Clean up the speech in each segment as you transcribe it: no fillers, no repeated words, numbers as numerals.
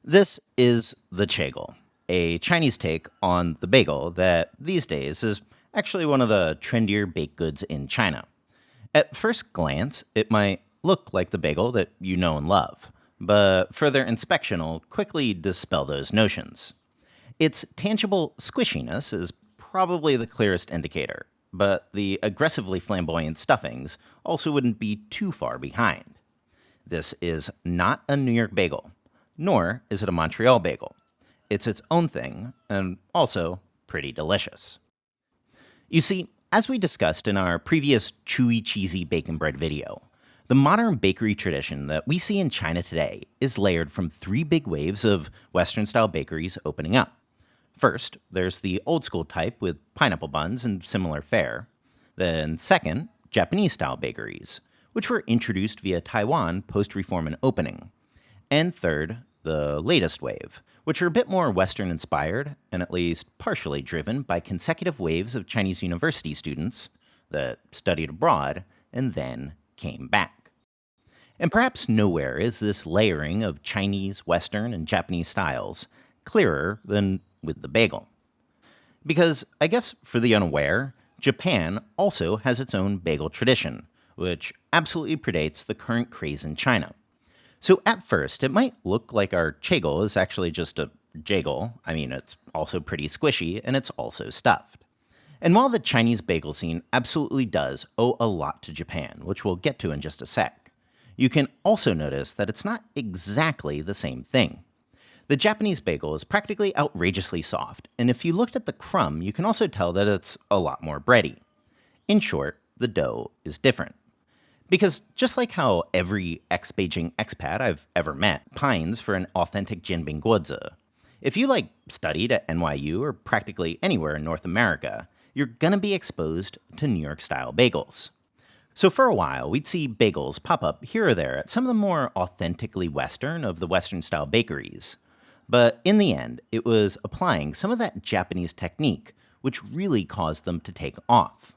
This is the Chagel, a Chinese take on the bagel that these days is actually one of the trendier baked goods in China. At first glance, it might look like the bagel that you know and love, but further inspection will quickly dispel those notions. Its tangible squishiness is probably the clearest indicator, but the aggressively flamboyant stuffings also wouldn't be too far behind. This is not a New York bagel, nor is it a Montreal bagel. It's its own thing, and also pretty delicious. You see, as we discussed in our previous chewy cheesy bacon bread video, the modern bakery tradition that we see in China today is layered from three big waves of Western style bakeries opening up. First, there's the old school type with pineapple buns and similar fare. Then, second, Japanese style bakeries, which were introduced via Taiwan post reform and opening. And third, the latest wave, which are a bit more Western inspired and at least partially driven by consecutive waves of Chinese university students that studied abroad and then came back. And perhaps nowhere is this layering of Chinese, Western, and Japanese styles clearer than with the bagel. Because I guess for the unaware, Japan also has its own bagel tradition, which absolutely predates the current craze in China. So at first, it might look like our chagel is actually just a jagel. I mean, it's also pretty squishy and it's also stuffed. And while the Chinese bagel scene absolutely does owe a lot to Japan, which we'll get to in just a sec, you can also notice that it's not exactly the same thing. The Japanese bagel is practically outrageously soft, and if you looked at the crumb, you can also tell that it's a lot more bready. In short, the dough is different. Because just like how every ex-Beijing expat I've ever met pines for an authentic Jinbing guozi, if you studied at NYU or practically anywhere in North America, you're gonna be exposed to New York style bagels. So for a while, we'd see bagels pop up here or there at some of the more authentically Western of the Western style bakeries. But in the end, it was applying some of that Japanese technique which really caused them to take off.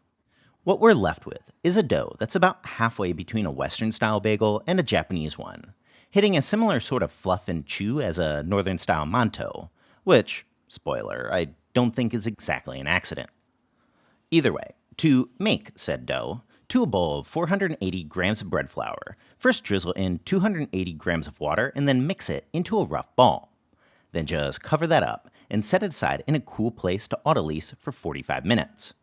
What we're left with is a dough that's about halfway between a Western style bagel and a Japanese one, hitting a similar sort of fluff and chew as a Northern style manto, which, spoiler, I don't think is exactly an accident. Either way, to make said dough, to a bowl of 480 grams of bread flour, first drizzle in 280 grams of water and then mix it into a rough ball. Then just cover that up and set it aside in a cool place to autolyse for 45 minutes.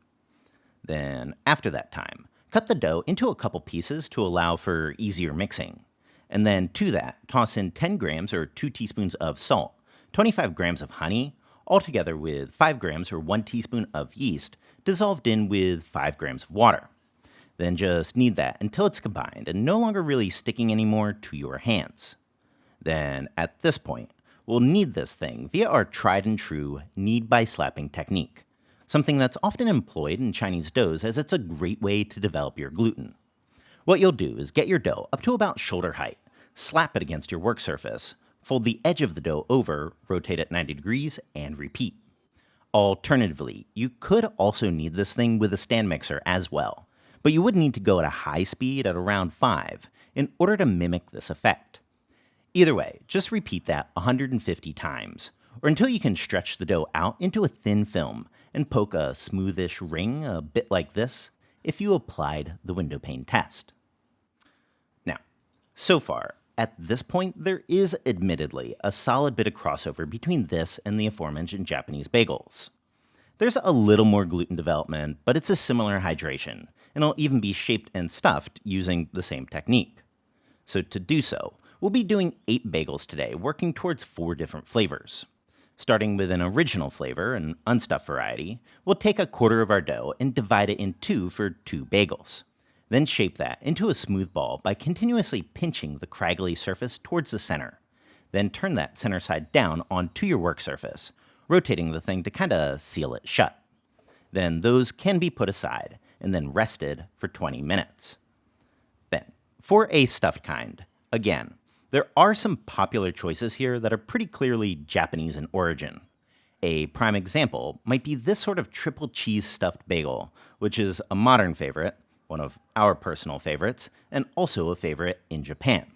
Then, after that time, cut the dough into a couple pieces to allow for easier mixing. And then to that, toss in 10 grams or 2 teaspoons of salt, 25 grams of honey, all together with 5 grams or 1 teaspoon of yeast, dissolved in with 5 grams of water. Then just knead that until it's combined and no longer really sticking anymore to your hands. Then, at this point, we'll knead this thing via our tried and true knead by slapping technique, something that's often employed in Chinese doughs as it's a great way to develop your gluten. What you'll do is get your dough up to about shoulder height, slap it against your work surface, fold the edge of the dough over, rotate it 90 degrees, and repeat. Alternatively, you could also knead this thing with a stand mixer as well, but you would need to go at a high speed at around 5 in order to mimic this effect. Either way, just repeat that 150 times, or until you can stretch the dough out into a thin film and poke a smoothish ring a bit like this if you applied the window pane test. Now, so far, at this point, there is admittedly a solid bit of crossover between this and the aforementioned Japanese bagels. There's a little more gluten development, but it's a similar hydration, and it'll even be shaped and stuffed using the same technique. So to do so, we'll be doing 8 bagels today, working towards 4 different flavors. Starting with an original flavor, an unstuffed variety, we'll take a quarter of our dough and divide it in 2 for 2 bagels. Then shape that into a smooth ball by continuously pinching the craggly surface towards the center. Then turn that center side down onto your work surface, rotating the thing to kinda seal it shut. Then those can be put aside and then rested for 20 minutes. Then, for a stuffed kind, again, there are some popular choices here that are pretty clearly Japanese in origin. A prime example might be this sort of triple cheese stuffed bagel, which is a modern favorite, one of our personal favorites, and also a favorite in Japan.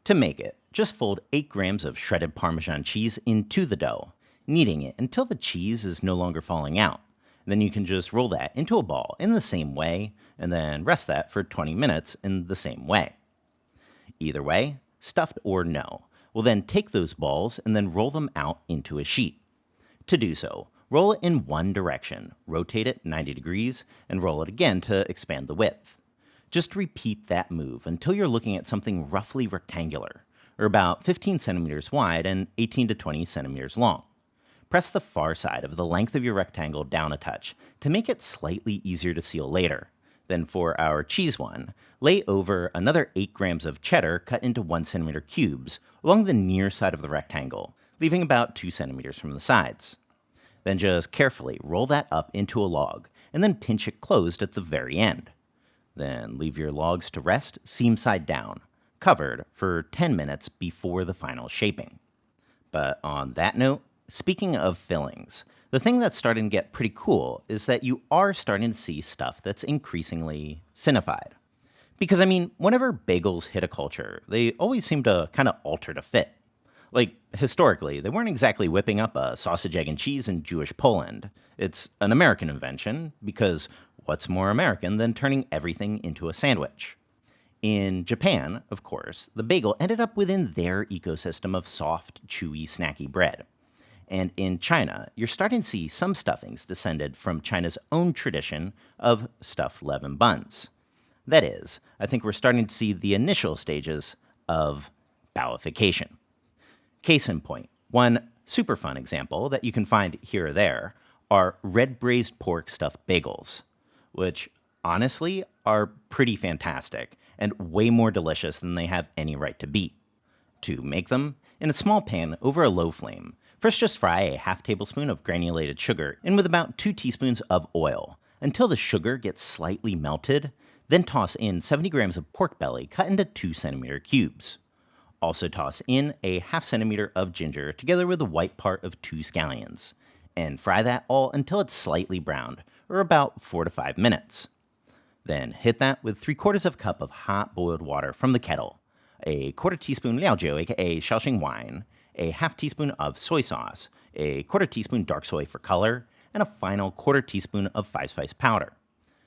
To make it, Just fold 8 grams of shredded Parmesan cheese into the dough, kneading it until the cheese is no longer falling out. Then you can just roll that into a ball in the same way, and then rest that for 20 minutes in the same way. Either way, stuffed or no, we'll then take those balls and then roll them out into a sheet. To do so, roll it in one direction, rotate it 90 degrees, and roll it again to expand the width. Just repeat that move until you're looking at something roughly rectangular, or about 15 centimeters wide and 18 to 20 centimeters long. Press the far side of the length of your rectangle down a touch to make it slightly easier to seal later. Then for our cheese one, lay over another 8 grams of cheddar cut into 1 centimeter cubes along the near side of the rectangle, leaving about 2 centimeters from the sides. Then just carefully roll that up into a log and then pinch it closed at the very end. Then leave your logs to rest seam side down, covered for 10 minutes before the final shaping. But on that note, speaking of fillings, the thing that's starting to get pretty cool is that you are starting to see stuff that's increasingly cinified. Because, whenever bagels hit a culture, they always seem to kind of alter to fit. Like, historically, they weren't exactly whipping up a sausage, egg, and cheese in Jewish Poland. It's an American invention, because what's more American than turning everything into a sandwich? In Japan, of course, the bagel ended up within their ecosystem of soft, chewy, snacky bread. And in China, you're starting to see some stuffings descended from China's own tradition of stuffed leaven buns. That is, I think we're starting to see the initial stages of Baoification. Case in point, one super fun example that you can find here or there are red braised pork stuffed bagels, which honestly are pretty fantastic and way more delicious than they have any right to be. To make them, in a small pan over a low flame, first just fry a half tablespoon of granulated sugar in with about 2 teaspoons of oil until the sugar gets slightly melted, then toss in 70 grams of pork belly cut into 2 centimeter cubes. Also toss in a half centimeter of ginger together with the white part of 2 scallions, and fry that all until it's slightly browned, or about 4 to 5 minutes. Then hit that with 3/4 of a cup of hot boiled water from the kettle, a 1/4 teaspoon liaojiu aka Shaoxing wine, a half teaspoon of soy sauce, a 1/4 teaspoon dark soy for color, and a final 1/4 teaspoon of 5-spice powder.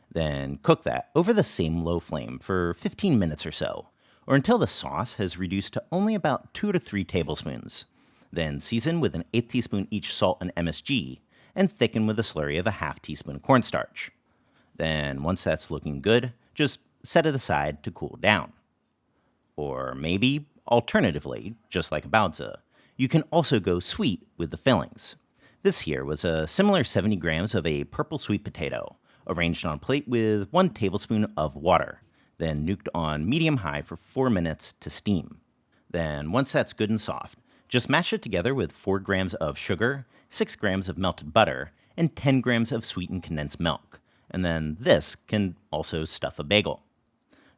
Then cook that over the same low flame for 15 minutes or so, or until the sauce has reduced to only about 2 to 3 tablespoons. Then season with an 1/8 teaspoon each salt and MSG, and thicken with a slurry of a half teaspoon cornstarch. Then once that's looking good, just set it aside to cool down. Or maybe, alternatively, just like a baozi, you can also go sweet with the fillings. This here was a similar 70 grams of a purple sweet potato, arranged on a plate with 1 tablespoon of water, then nuked on medium-high for 4 minutes to steam. Then once that's good and soft, just mash it together with 4 grams of sugar, 6 grams of melted butter, and 10 grams of sweetened condensed milk. And then this can also stuff a bagel.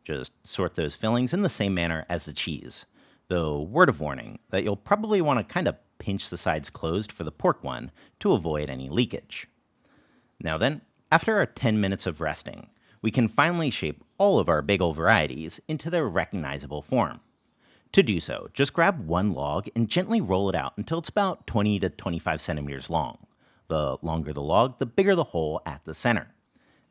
Just sort those fillings in the same manner as the cheese, though word of warning that you'll probably want to kind of pinch the sides closed for the pork one to avoid any leakage. Now then, after our 10 minutes of resting, we can finally shape all of our bagel varieties into their recognizable form. To do so, just grab one log and gently roll it out until it's about 20 to 25 centimeters long. The longer the log, the bigger the hole at the center.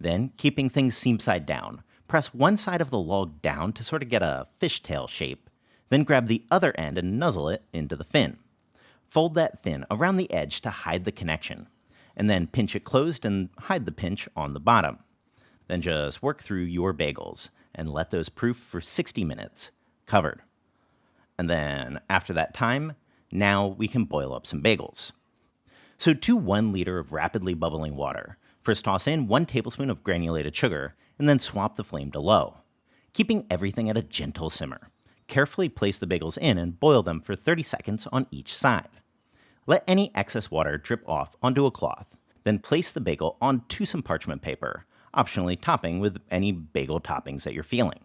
Then, keeping things seam side down, press one side of the log down to sort of get a fishtail shape, then grab the other end and nuzzle it into the fin. Fold that fin around the edge to hide the connection, and then pinch it closed and hide the pinch on the bottom. Then just work through your bagels and let those proof for 60 minutes, covered. And then, after that time, now we can boil up some bagels. So to 1 liter of rapidly bubbling water, first toss in 1 tablespoon of granulated sugar, and then swap the flame to low. Keeping everything at a gentle simmer, carefully place the bagels in and boil them for 30 seconds on each side. Let any excess water drip off onto a cloth, then place the bagel onto some parchment paper, optionally topping with any bagel toppings that you're feeling.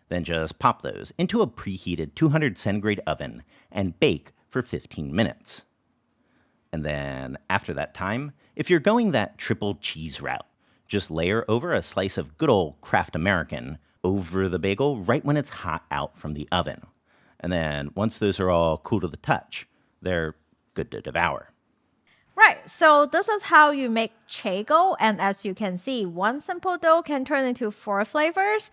Then just pop those into a preheated 200 centigrade oven and bake for 15 minutes. And then, after that time, if you're going that triple cheese route, just layer over a slice of good old Kraft American over the bagel right when it's hot out from the oven. And then once those are all cool to the touch, they're good to devour. Right, so this is how you make Chego, and as you can see, one simple dough can turn into 4 flavors.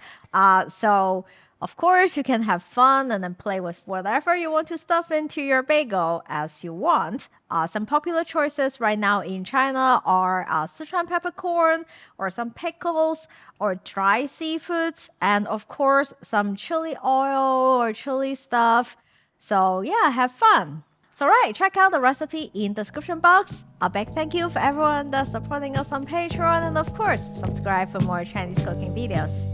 So of course you can have fun and then play with whatever you want to stuff into your bagel as you want. Some popular choices right now in China are Sichuan peppercorn, or some pickles, or dry seafoods, and of course some chili oil or chili stuff. So yeah, have fun. So right, check out the recipe in the description box. A big thank you for everyone that's supporting us on Patreon, and of course, subscribe for more Chinese cooking videos.